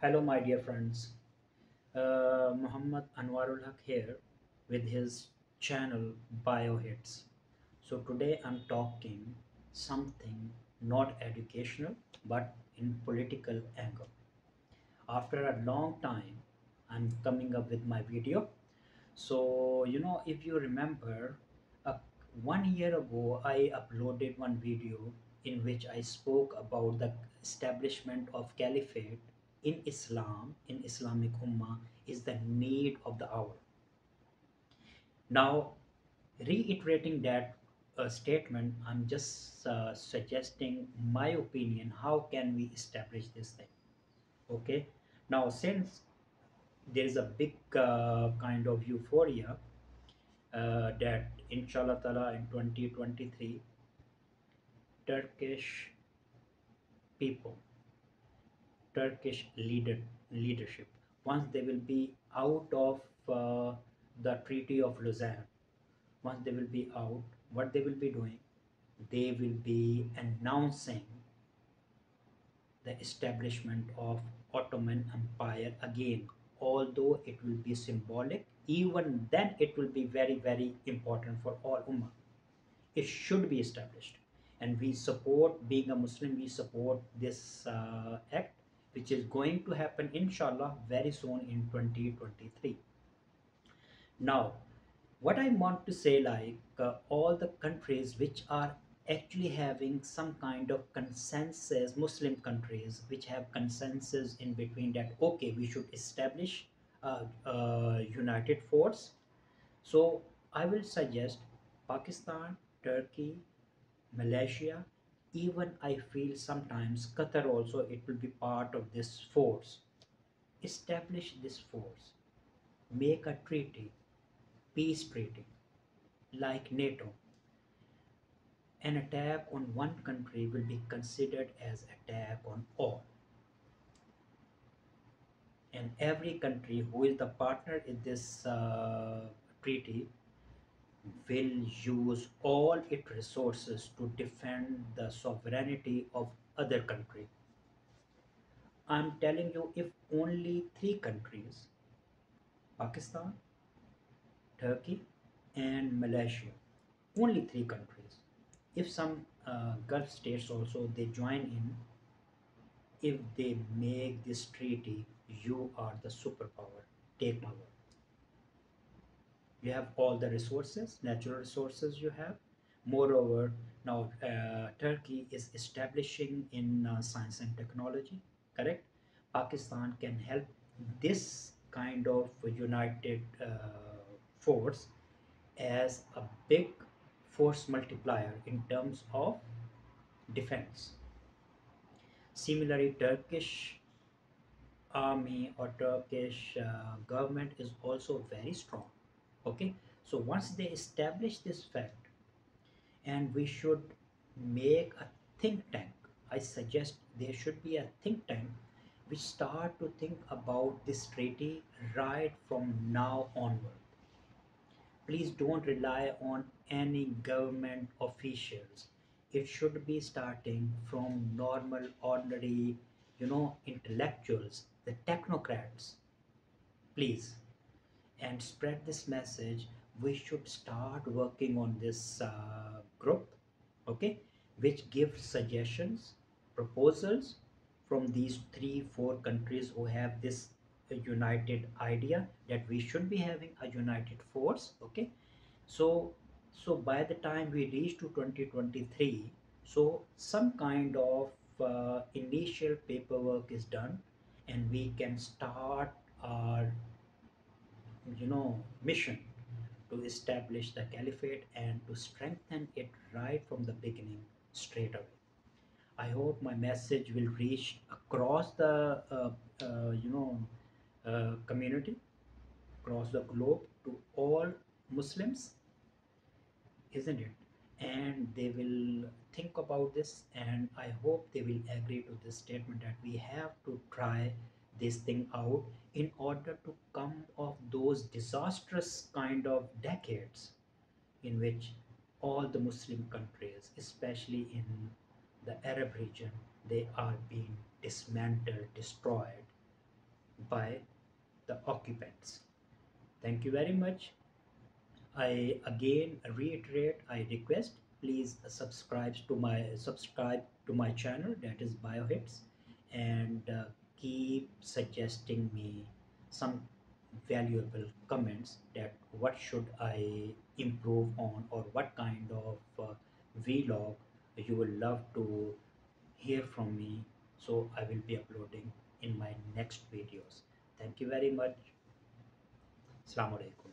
Hello, my dear friends. Muhammad Anwarul Haq here with his channel Biohits. So, today I'm talking something not educational but in political angle. After a long time, I'm coming up with my video. So, if you remember, uh, 1 year ago, I uploaded one video in which I spoke about the establishment of caliphate in Islam, in Islamic Ummah, is the need of the hour. Now, reiterating that statement, I'm just suggesting my opinion. How can we establish this thing? Okay. Now, since there is a big kind of euphoria that inshallah ta'ala in 2023 Turkish people, leadership, once they will be out of the Treaty of Lausanne, once they will be out, what they will be doing, they will be announcing the establishment of Ottoman Empire again. Although it will be symbolic, even then it will be very, very important for all Ummah. It should be established, and we support, being a Muslim, we support this act, which is going to happen inshallah very soon in 2023. Now, what I want to say, like all the countries which are actually having some kind of consensus, Muslim countries which have consensus in between that okay, we should establish a united force. So I will suggest Pakistan, Turkey, Malaysia, even I feel sometimes Qatar also, it will be part of this force. Establish this force, make a treaty, peace treaty, like NATO. An attack on one country will be considered as attack on all. And every country who is the partner in this treaty will use all its resources to defend the sovereignty of other country. I'm telling you, if only three countries, Pakistan, Turkey, and Malaysia, only three countries, if some Gulf states also they join in, if they make this treaty, you are the superpower. Take my word. You have all the resources, natural resources you have. Moreover, now Turkey is establishing in science and technology, correct? Pakistan can help this kind of united force as a big force multiplier in terms of defense. Similarly, Turkish army or Turkish government is also very strong. Okay, so once they establish this fact, and we should make a think tank. I suggest there should be a think tank which start to think about this treaty right from now onward. Please don't rely on any government officials. It should be starting from normal, ordinary, intellectuals, the technocrats. Please, and spread this message. We should start working on this group, okay, which gives suggestions, proposals from these 3 4 countries who have this united idea that we should be having a united force. Okay, so by the time we reach to 2023, so some kind of initial paperwork is done, and we can start our mission to establish the caliphate and to strengthen it right from the beginning straight away. I hope my message will reach across the community, across the globe, to all Muslims, isn't it? And they will think about this, and I hope they will agree to this statement that we have to try this thing out in order to come off those disastrous kind of decades in which all the Muslim countries, especially in the Arab region, they are being dismantled, destroyed by the occupants. Thank you very much. I again reiterate, I request, please subscribe to my channel, that is Biohits, and keep suggesting me some valuable comments that what should I improve on, or what kind of vlog you will love to hear from me. So I will be uploading in my next videos. Thank you very much. Assalamu alaikum.